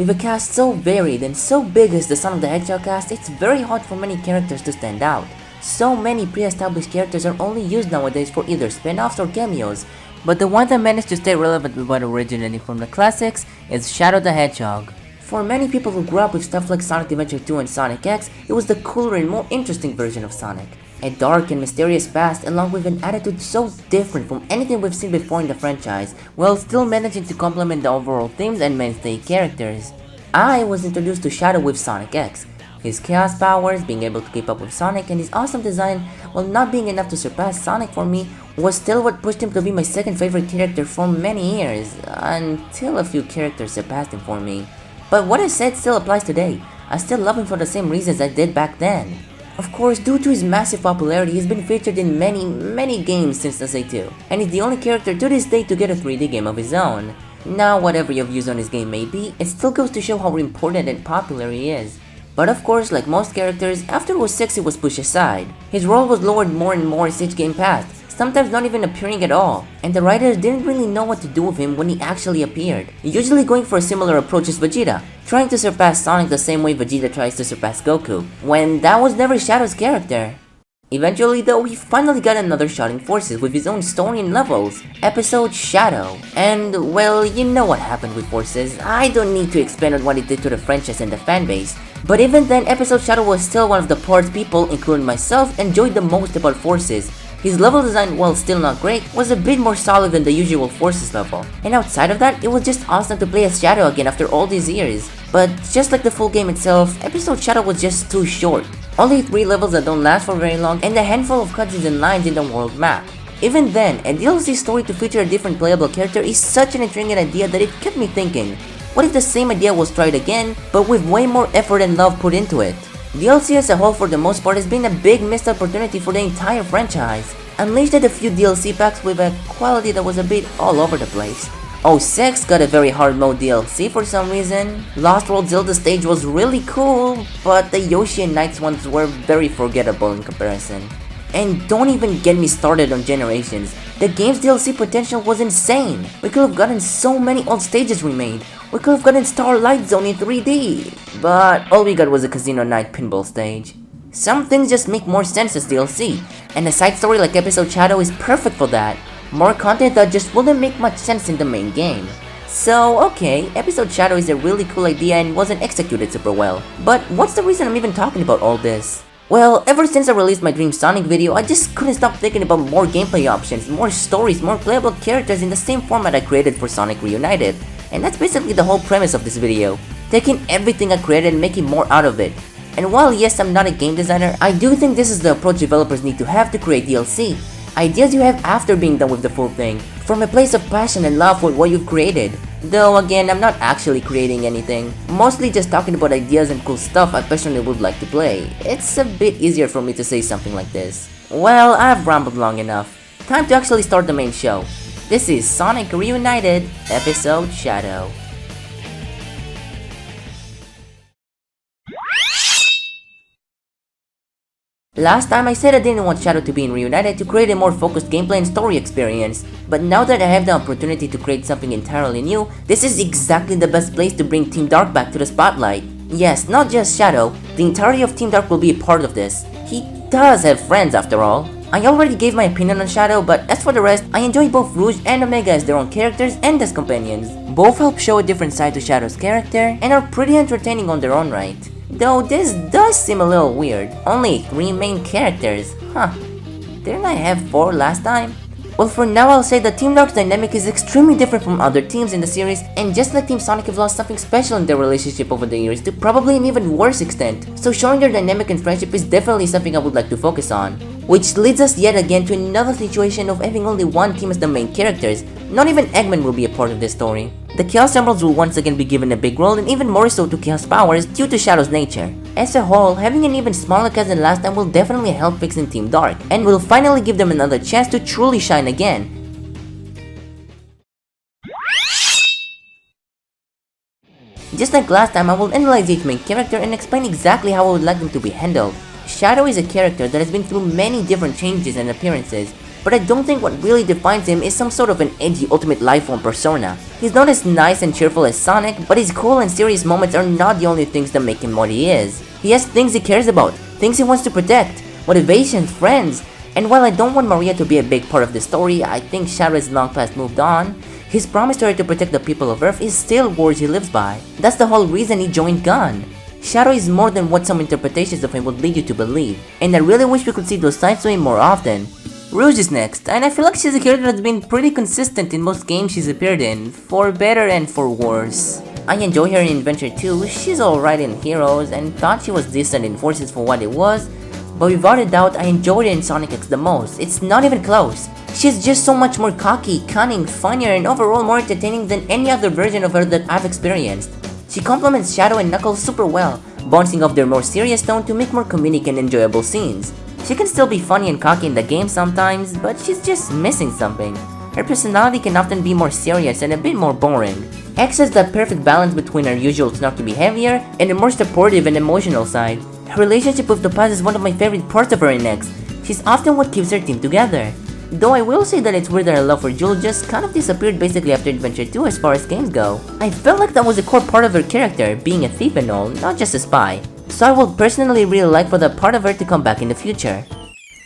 With a cast so varied and so big as the Sonic the Hedgehog cast, it's very hard for many characters to stand out. So many pre-established characters are only used nowadays for either spin-offs or cameos, but the one that managed to stay relevant with what originated from the classics is Shadow the Hedgehog. For many people who grew up with stuff like Sonic Adventure 2 and Sonic X, it was the cooler and more interesting version of Sonic. A dark and mysterious past along with an attitude so different from anything we've seen before in the franchise, while still managing to complement the overall themes and mainstay characters. I was introduced to Shadow with Sonic X. His chaos powers, being able to keep up with Sonic, and his awesome design, while not being enough to surpass Sonic for me, was still what pushed him to be my second favorite character for many years, until a few characters surpassed him for me. But what I said still applies today. I still love him for the same reasons I did back then. Of course, due to his massive popularity, he's been featured in many games since SA2, and he's the only character to this day to get a 3D game of his own. Now, whatever your views on his game may be, it still goes to show how important and popular he is. But of course, like most characters, after Rouge 6 he was pushed aside. His role was lowered more and more as each game passed, sometimes not even appearing at all, and the writers didn't really know what to do with him when he actually appeared, usually going for a similar approach as Vegeta, trying to surpass Sonic the same way Vegeta tries to surpass Goku, when that was never Shadow's character. Eventually though, he finally got another shot in Forces with his own story and levels, episode Shadow. And well, you know what happened with Forces. I don't need to expand on what it did to the franchise and the fanbase. But even then, episode Shadow was still one of the parts people, including myself, enjoyed the most about Forces. His level design, while still not great, was a bit more solid than the usual Forces level. And outside of that, it was just awesome to play as Shadow again after all these years. But just like the full game itself, episode Shadow was just too short. Only 3 levels that don't last for very long, and a handful of cutscenes and lines in the world map. Even then, a DLC story to feature a different playable character is such an intriguing idea that it kept me thinking, what if the same idea was tried again, but with way more effort and love put into it? DLC as a whole for the most part has been a big missed opportunity for the entire franchise. Unleashed had a few DLC packs with a quality that was a bit all over the place. 06 got a very hard mode DLC for some reason. Lost World Zelda stage was really cool, but the Yoshi and Knights ones were very forgettable in comparison. And don't even get me started on Generations. The game's DLC potential was insane. We could have gotten so many old stages remade. We could have gotten Starlight Zone in 3D. But all we got was a Casino Night pinball stage. Some things just make more sense as DLC, and a side story like episode Shadow is perfect for that. More content that just wouldn't make much sense in the main game. So okay, episode Shadow is a really cool idea and wasn't executed super well. But what's the reason I'm even talking about all this? Well, ever since I released my Dream Sonic video, I just couldn't stop thinking about more gameplay options, more stories, more playable characters in the same format I created for Sonic Reunited. And that's basically the whole premise of this video. Taking everything I created and making more out of it. And while yes, I'm not a game designer, I do think this is the approach developers need to have to create DLC. Ideas you have after being done with the full thing, from a place of passion and love for what you've created. Though again, I'm not actually creating anything, mostly just talking about ideas and cool stuff I personally would like to play. It's a bit easier for me to say something like this. Well, I've rambled long enough. Time to actually start the main show. This is Sonic Reunited, episode Shadow. Last time I said I didn't want Shadow to be in Reunited to create a more focused gameplay and story experience, but now that I have the opportunity to create something entirely new, this is exactly the best place to bring Team Dark back to the spotlight. Yes, not just Shadow, the entirety of Team Dark will be a part of this. He does have friends after all. I already gave my opinion on Shadow, but as for the rest, I enjoy both Rouge and Omega as their own characters and as companions. Both help show a different side to Shadow's character and are pretty entertaining on their own right. Though this does seem a little weird. Only 3 main characters. Huh. Didn't I have 4 last time? Well, for now I'll say that Team Dark's dynamic is extremely different from other teams in the series, and just like Team Sonic have lost something special in their relationship over the years to probably an even worse extent. So showing their dynamic and friendship is definitely something I would like to focus on. Which leads us yet again to another situation of having only one team as the main characters. Not even Eggman will be a part of this story. The Chaos Emeralds will once again be given a big role and even more so to Chaos powers due to Shadow's nature. As a whole, having an even smaller cast than last time will definitely help fixing Team Dark, and will finally give them another chance to truly shine again. Just like last time, I will analyze each main character and explain exactly how I would like them to be handled. Shadow is a character that has been through many different changes and appearances, but I don't think what really defines him is some sort of an edgy ultimate life form persona. He's not as nice and cheerful as Sonic, but his cool and serious moments are not the only things that make him what he is. He has things he cares about, things he wants to protect, motivations, friends, and while I don't want Maria to be a big part of the story, I think Shadow has long past moved on. His promise to her to protect the people of Earth is still words he lives by. That's the whole reason he joined Gun. Shadow is more than what some interpretations of him would lead you to believe, and I really wish we could see those sides to him more often. Rouge is next, and I feel like she's a character that's been pretty consistent in most games she's appeared in, for better and for worse. I enjoy her in Adventure 2, she's alright in Heroes, and thought she was decent in Forces for what it was, but without a doubt I enjoyed her in Sonic X the most, it's not even close. She's just so much more cocky, cunning, funnier, and overall more entertaining than any other version of her that I've experienced. She complements Shadow and Knuckles super well, bouncing off their more serious tone to make more comedic and enjoyable scenes. She can still be funny and cocky in the game sometimes, but she's just missing something. Her personality can often be more serious and a bit more boring. X has that perfect balance between her usual snarky behavior and a more supportive and emotional side. Her relationship with the past is one of my favorite parts of her in X. She's often what keeps her team together. Though I will say that it's weird that her love for Jewel just kind of disappeared basically after Adventure 2 as far as games go. I felt like that was a core part of her character, being a thief and all, not just a spy. So I would personally really like for that part of her to come back in the future.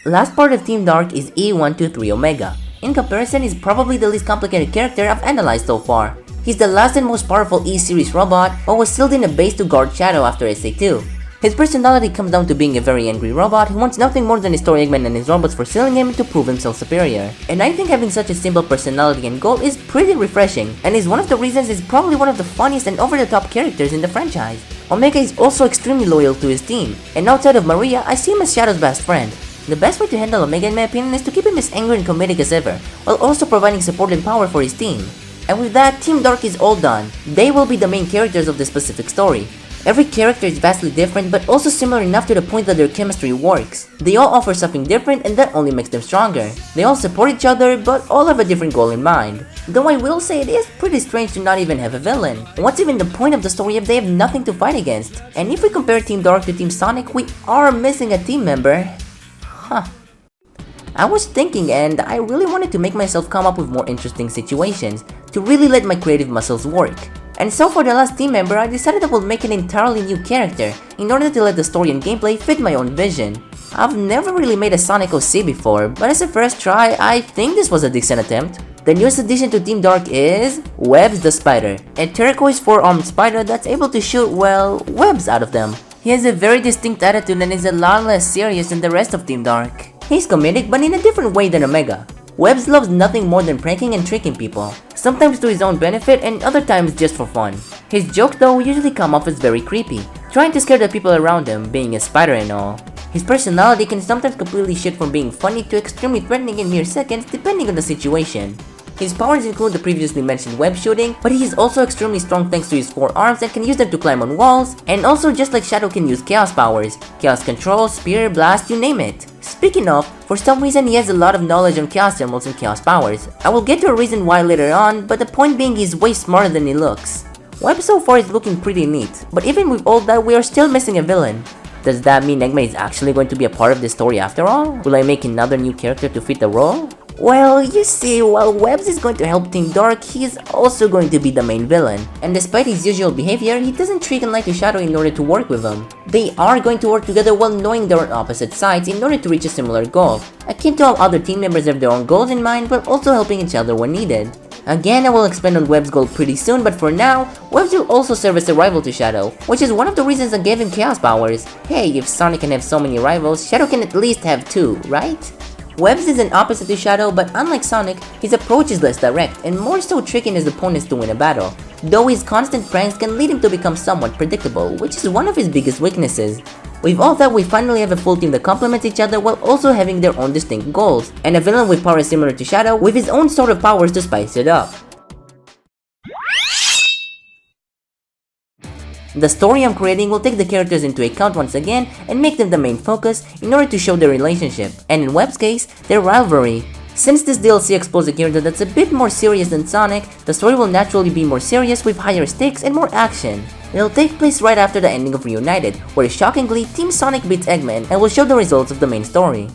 Last part of Team Dark is E123 Omega. In comparison, he's probably the least complicated character I've analyzed so far. He's the last and most powerful E-series robot, but was sealed in a base to guard Shadow after SA2. His personality comes down to being a very angry robot who wants nothing more than to destroy Eggman and his robots for sealing him to prove himself superior. And I think having such a simple personality and goal is pretty refreshing, and is one of the reasons he's probably one of the funniest and over-the-top characters in the franchise. Omega is also extremely loyal to his team, and outside of Maria, I see him as Shadow's best friend. The best way to handle Omega in my opinion is to keep him as angry and comedic as ever, while also providing support and power for his team. And with that, Team Dark is all done. They will be the main characters of the specific story. Every character is vastly different, but also similar enough to the point that their chemistry works. They all offer something different, and that only makes them stronger. They all support each other, but all have a different goal in mind. Though I will say it is pretty strange to not even have a villain. What's even the point of the story if they have nothing to fight against? And if we compare Team Dark to Team Sonic, we are missing a team member. Huh. I was thinking, and I really wanted to make myself come up with more interesting situations, to really let my creative muscles work. And so for the last team member, I decided I would make an entirely new character, in order to let the story and gameplay fit my own vision. I've never really made a Sonic OC before, but as a first try, I think this was a decent attempt. The newest addition to Team Dark is Webs the Spider, a turquoise 4-armed spider that's able to shoot, well, webs out of them. He has a very distinct attitude and is a lot less serious than the rest of Team Dark. He's comedic, but in a different way than Omega. Webs loves nothing more than pranking and tricking people, sometimes to his own benefit and other times just for fun. His jokes though usually come off as very creepy, trying to scare the people around him, being a spider and all. His personality can sometimes completely shift from being funny to extremely threatening in mere seconds depending on the situation. His powers include the previously mentioned web shooting, but he is also extremely strong thanks to his 4 arms and can use them to climb on walls, and also just like Shadow can use chaos powers, chaos control, spear, blast, you name it. Speaking of, for some reason he has a lot of knowledge on chaos emeralds and chaos powers. I will get to a reason why later on, but the point being he's way smarter than he looks. Web so far is looking pretty neat, but even with all that we are still missing a villain. Does that mean Eggman is actually going to be a part of this story after all? Will I make another new character to fit the role? Well, you see, while Webs is going to help Team Dark, he is also going to be the main villain. And despite his usual behavior, he doesn't trick and lie to Shadow in order to work with him. They are going to work together while knowing they're on opposite sides in order to reach a similar goal. Akin to how other team members have their own goals in mind while also helping each other when needed. Again, I will expand on Web's goal pretty soon, but for now, Webs will also serve as a rival to Shadow, which is one of the reasons I gave him chaos powers. Hey, if Sonic can have so many rivals, Shadow can at least have 2, right? Webs is an opposite to Shadow, but unlike Sonic, his approach is less direct and more so tricking his opponents to win a battle, though his constant pranks can lead him to become somewhat predictable, which is one of his biggest weaknesses. With all that, we finally have a full team that complements each other while also having their own distinct goals, and a villain with powers similar to Shadow with his own sort of powers to spice it up. The story I'm creating will take the characters into account once again and make them the main focus in order to show their relationship, and in Web's case, their rivalry. Since this DLC explores a character that's a bit more serious than Sonic, the story will naturally be more serious with higher stakes and more action. It'll take place right after the ending of Reunited, where shockingly, Team Sonic beats Eggman and will show the results of the main story.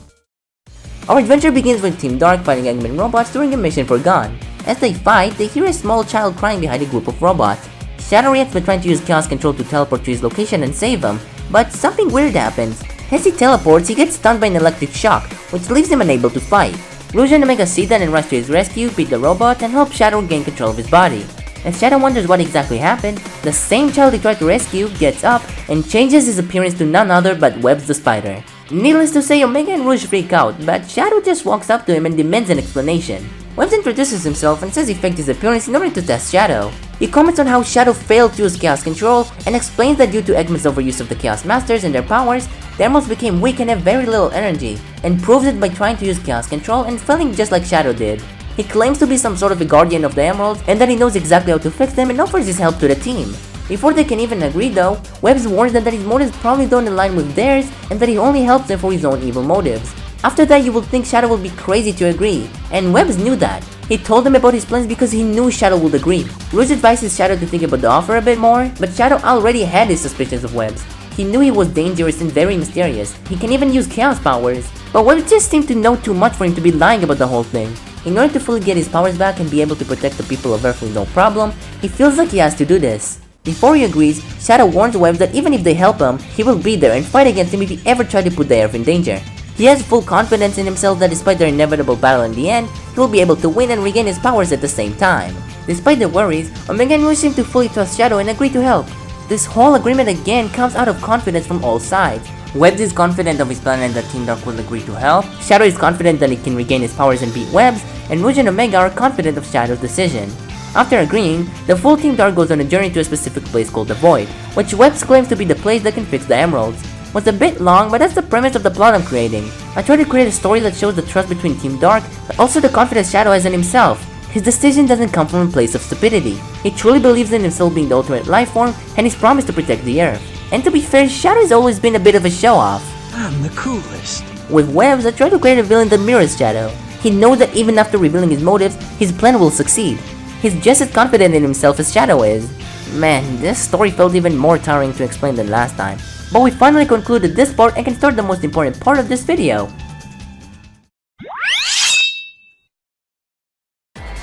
Our adventure begins with Team Dark fighting Eggman robots during a mission for Gon. As they fight, they hear a small child crying behind a group of robots. Shadow reacts by trying to use Chaos Control to teleport to his location and save him, but something weird happens. As he teleports, he gets stunned by an electric shock, which leaves him unable to fight. Rouge and Omega see that and rush to his rescue, beat the robot, and help Shadow gain control of his body. As Shadow wonders what exactly happened, the same child he tried to rescue gets up and changes his appearance to none other but Webs the Spider. Needless to say, Omega and Rouge freak out, but Shadow just walks up to him and demands an explanation. Webs introduces himself and says he faked his appearance in order to test Shadow. He comments on how Shadow failed to use Chaos Control and explains that due to Eggman's overuse of the Chaos Masters and their powers, the Emeralds became weak and have very little energy, and proves it by trying to use Chaos Control and failing just like Shadow did. He claims to be some sort of a guardian of the Emeralds and that he knows exactly how to fix them and offers his help to the team. Before they can even agree though, Webs warns them that his motives probably don't align with theirs and that he only helps them for his own evil motives. After that, you would think Shadow would be crazy to agree, and Webs knew that. He told them about his plans because he knew Shadow would agree. Rouge advises Shadow to think about the offer a bit more, but Shadow already had his suspicions of Webs. He knew he was dangerous and very mysterious. He can even use Chaos powers, but Webs just seemed to know too much for him to be lying about the whole thing. In order to fully get his powers back and be able to protect the people of Earth with no problem, he feels like he has to do this. Before he agrees, Shadow warns Webs that even if they help him, he will be there and fight against him if he ever tried to put the Earth in danger. He has full confidence in himself that despite their inevitable battle in the end, he will be able to win and regain his powers at the same time. Despite their worries, Omega and Rouge seem to fully trust Shadow and agree to help. This whole agreement again comes out of confidence from all sides. Webs is confident of his plan and that Team Dark will agree to help, Shadow is confident that he can regain his powers and beat Webs, and Rouge and Omega are confident of Shadow's decision. After agreeing, the full Team Dark goes on a journey to a specific place called the Void, which Webs claims to be the place that can fix the Emeralds. Was a bit long, but that's the premise of the plot I'm creating. I try to create a story that shows the trust between Team Dark, but also the confidence Shadow has in himself. His decision doesn't come from a place of stupidity. He truly believes in himself being the ultimate life form, and he's promised to protect the Earth. And to be fair, Shadow has always been a bit of a show-off. I'm the coolest. With Webs, I try to create a villain that mirrors Shadow. He knows that even after revealing his motives, his plan will succeed. He's just as confident in himself as Shadow is. Man, this story felt even more tiring to explain than last time. But we finally concluded this part and can start the most important part of this video.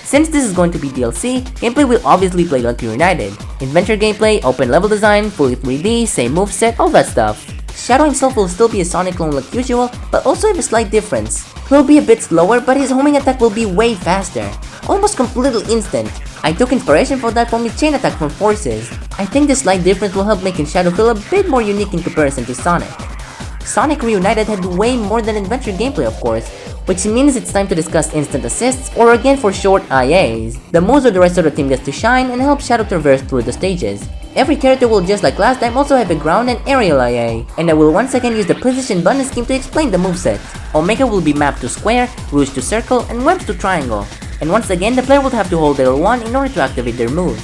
Since this is going to be DLC, gameplay will obviously play like United. Adventure gameplay, open level design, fully 3D, same moveset, all that stuff. Shadow himself will still be a Sonic clone like usual, but also have a slight difference. He'll be a bit slower, but his homing attack will be way faster. Almost completely instant. I took inspiration for that from his chain attack from Forces. I think this slight difference will help making Shadow feel a bit more unique in comparison to Sonic. Sonic Reunited had way more than adventure gameplay of course, which means it's time to discuss instant assists, or again for short IAs, the moves where the rest of the team gets to shine and help Shadow traverse through the stages. Every character will just like last time also have a ground and aerial IA, and I will once again use the position button scheme to explain the moveset. Omega will be mapped to square, Rouge to circle, and Webs to triangle. And once again, the player will have to hold L1 in order to activate their moves.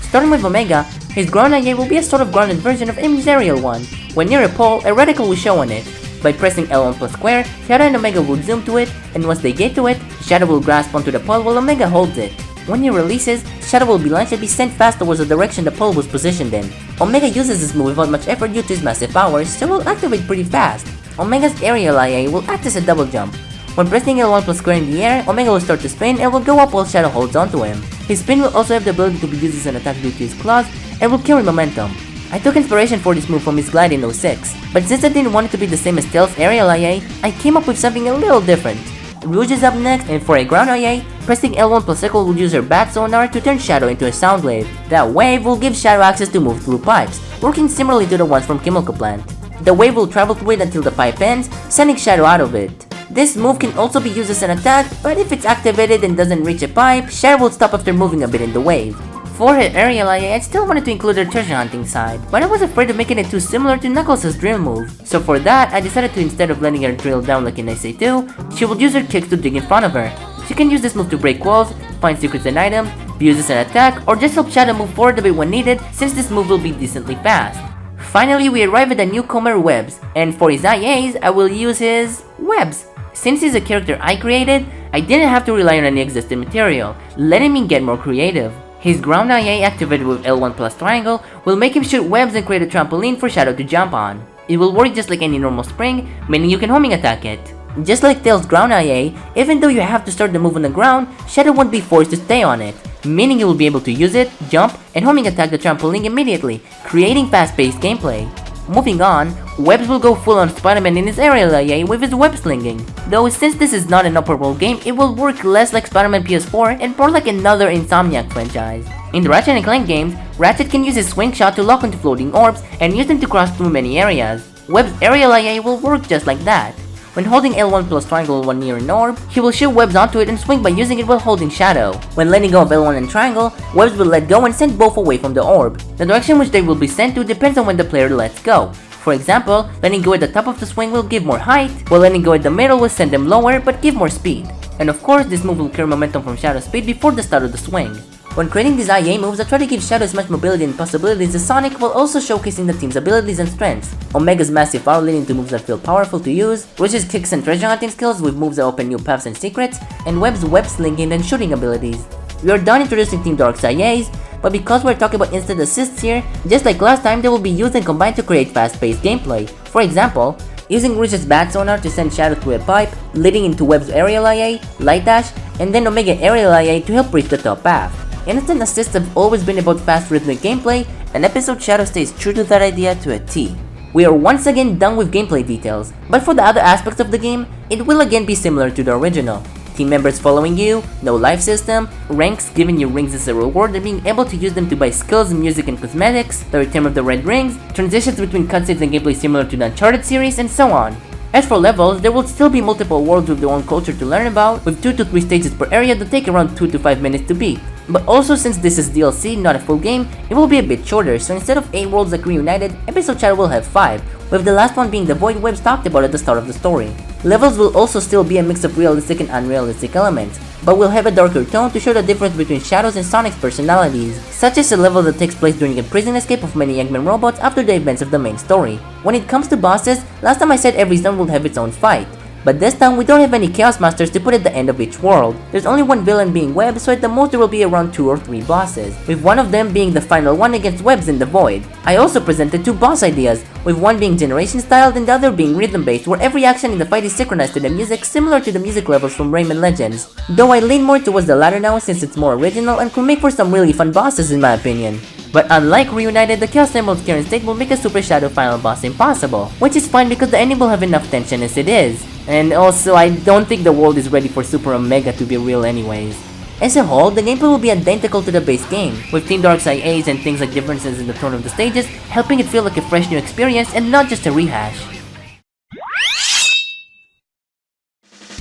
Starting with Omega, his ground IA will be a sort of grounded version of M's aerial one. When near a pole, a reticle will show on it. By pressing L1 plus square, Shadow and Omega will zoom to it, and once they get to it, Shadow will grasp onto the pole while Omega holds it. When he releases, Shadow will be launched and be sent fast towards the direction the pole was positioned in. Omega uses this move without much effort due to his massive powers, so will activate pretty fast. Omega's aerial IA will act as a double jump. When pressing L1 plus square in the air, Omega will start to spin and will go up while Shadow holds onto him. His spin will also have the ability to be used as an attack due to his claws and will carry momentum. I took inspiration for this move from his glide in 06, but since I didn't want it to be the same as Tails' aerial IA, I came up with something a little different. Rouge is up next, and for a ground IA, pressing L1 plus circle will use her bat sonar to turn Shadow into a sound wave. That wave will give Shadow access to move through pipes, working similarly to the ones from Chemical Plant. The wave will travel through it until the pipe ends, sending Shadow out of it. This move can also be used as an attack, but if it's activated and doesn't reach a pipe, Shadow will stop after moving a bit in the wave. For her aerial IA, I still wanted to include her treasure hunting side, but I was afraid of making it too similar to Knuckles' drill move. So for that, I decided to instead of letting her drill down like in SA2, she will use her kicks to dig in front of her. She can use this move to break walls, find secrets and items, be used as an attack, or just help Shadow move forward a bit when needed since this move will be decently fast. Finally, we arrive at the newcomer Webs, and for his IAs, I will use his Webs. Since he's a character I created, I didn't have to rely on any existing material, letting me get more creative. His ground IA activated with L1 plus triangle will make him shoot webs and create a trampoline for Shadow to jump on. It will work just like any normal spring, meaning you can homing attack it. Just like Tails' ground IA, even though you have to start the move on the ground, Shadow won't be forced to stay on it, meaning you will be able to use it, jump, and homing attack the trampoline immediately, creating fast-paced gameplay. Moving on, Webbs will go full on Spider-Man in his aerial IA with his web slinging. Though since this is not an open world game, it will work less like Spider-Man PS4 and more like another Insomniac franchise. In the Ratchet & Clank games, Ratchet can use his swing shot to lock onto floating orbs and use them to cross through many areas. Webb's aerial IA will work just like that. When holding L1 plus triangle while near an orb, he will shoot Webbs onto it and swing by using it while holding Shadow. When letting go of L1 and triangle, Webbs will let go and send both away from the orb. The direction which they will be sent to depends on when the player lets go. For example, letting go at the top of the swing will give more height, while letting go at the middle will send them lower but give more speed. And of course, this move will carry momentum from Shadow's speed before the start of the swing. When creating these IA moves, I try to give Shadow as much mobility and possibilities as Sonic while also showcasing the team's abilities and strengths. Omega's massive power leading to moves that feel powerful to use, Rouge's kicks and treasure hunting skills with moves that open new paths and secrets, and Webb's web slinging and shooting abilities. We are done introducing Team Dark's IAs, but because we're talking about instant assists here, just like last time, they will be used and combined to create fast-paced gameplay. For example, using Rouge's bat sonar to send Shadow through a pipe, leading into Webb's aerial IA, light dash, and then Omega aerial IA to help reach the top path. Instant assists have always been about fast rhythmic gameplay, and Episode Shadow stays true to that idea to a T. We are once again done with gameplay details, but for the other aspects of the game, it will again be similar to the original. Team members following you, no life system, ranks giving you rings as a reward and being able to use them to buy skills, music and cosmetics, the return of the red rings, transitions between cutscenes and gameplay similar to the Uncharted series, and so on. As for levels, there will still be multiple worlds with their own culture to learn about, with 2 to 3 stages per area that take around 2 to 5 minutes to beat. But also since this is DLC, not a full game, it will be a bit shorter, so instead of 8 worlds like Reunited, Episode Shadow will have 5, with the last one being the void Webbs talked about at the start of the story. Levels will also still be a mix of realistic and unrealistic elements, but will have a darker tone to show the difference between Shadow's and Sonic's personalities, such as a level that takes place during a prison escape of many Eggman robots after the events of the main story. When it comes to bosses, last time I said every zone will have its own fight, but this time we don't have any Chaos Masters to put at the end of each world. There's only one villain being Webb, so at the most there will be around 2 or 3 bosses, with one of them being the final one against Webbs in the Void. I also presented 2 boss ideas, with one being generation styled and the other being rhythm based, where every action in the fight is synchronized to the music similar to the music levels from Rayman Legends. Though I lean more towards the latter now since it's more original and could make for some really fun bosses in my opinion. But unlike Reunited, the Chaos Emerald's current state will make a Super Shadow final boss impossible, which is fine because the ending will have enough tension as it is. And also, I don't think the world is ready for Super Omega to be real anyways. As a whole, the gameplay will be identical to the base game, with Team Dark's IAs and things like differences in the tone of the stages, helping it feel like a fresh new experience and not just a rehash.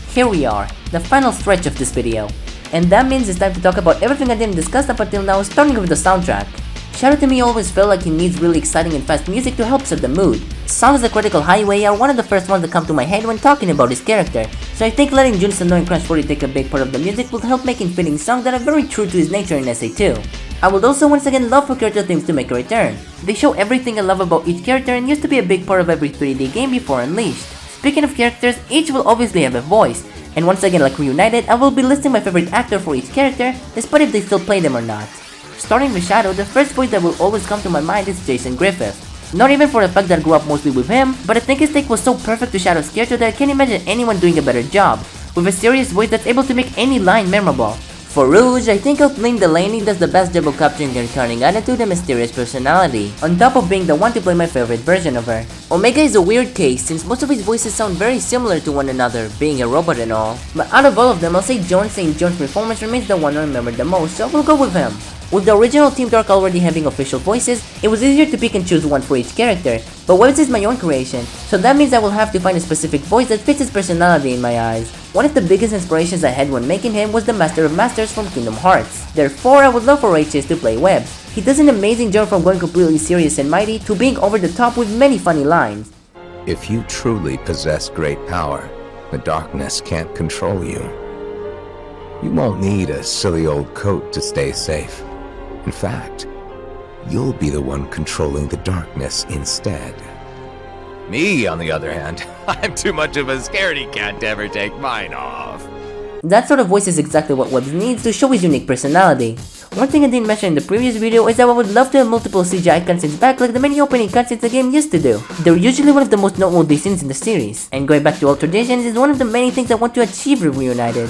Here we are, the final stretch of this video. And that means it's time to talk about everything I didn't discuss up until now, starting with the soundtrack. Shadow to me always felt like he needs really exciting and fast music to help set the mood. Songs like Critical Highway are one of the first ones that come to my head when talking about his character, so I think letting Jun's annoying Crash 40 take a big part of the music will help making fitting songs that are very true to his nature in SA2. I would also once again love for character themes to make a return. They show everything I love about each character and used to be a big part of every 3D game before Unleashed. Speaking of characters, each will obviously have a voice, and once again like Reunited, I will be listing my favorite actor for each character, despite if they still play them or not. Starting with Shadow, the first voice that will always come to my mind is Jason Griffith. Not even for the fact that I grew up mostly with him, but I think his take was so perfect to Shadow's character that I can't imagine anyone doing a better job, with a serious voice that's able to make any line memorable. For Rouge, I think Link Delaney does the best job of capturing her charming attitude and mysterious personality, on top of being the one to play my favorite version of her. Omega is a weird case since most of his voices sound very similar to one another, being a robot and all. But out of all of them, I'll say John St. John's performance remains the one I remember the most, so we'll go with him. With the original Team Dark already having official voices, it was easier to pick and choose one for each character, but Webbs is my own creation, so that means I will have to find a specific voice that fits his personality in my eyes. One of the biggest inspirations I had when making him was the Master of Masters from Kingdom Hearts. Therefore, I would love for H's to play Webbs. He does an amazing job from going completely serious and mighty to being over the top with many funny lines. If you truly possess great power, the darkness can't control you. You won't need a silly old coat to stay safe. In fact, you'll be the one controlling the darkness instead. Me, on the other hand, I'm too much of a scaredy cat to ever take mine off. That sort of voice is exactly what Webbs needs to show his unique personality. One thing I didn't mention in the previous video is that I would love to have multiple CGI cutscenes back like the many opening cutscenes the game used to do. They're usually one of the most noteworthy scenes in the series, and going back to old traditions is one of the many things I want to achieve with Reunited.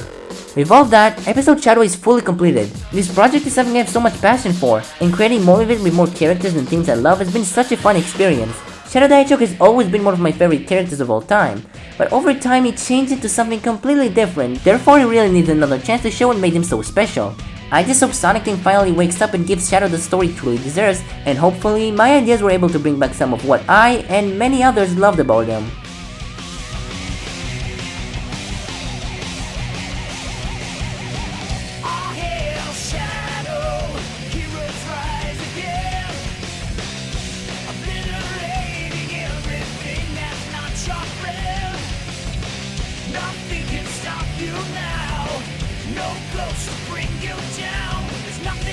With all that, Episode Shadow is fully completed. This project is something I have so much passion for, and creating more of it with more characters and themes I love has been such a fun experience. Shadow the Hedgehog has always been one of my favorite characters of all time, but over time he changed into something completely different, therefore he really needs another chance to show what made him so special. I just hope Sonic Team finally wakes up and gives Shadow the story he truly deserves, and hopefully my ideas were able to bring back some of what I and many others loved about him. Nothing can stop you now. No ghost to bring you down. There's nothing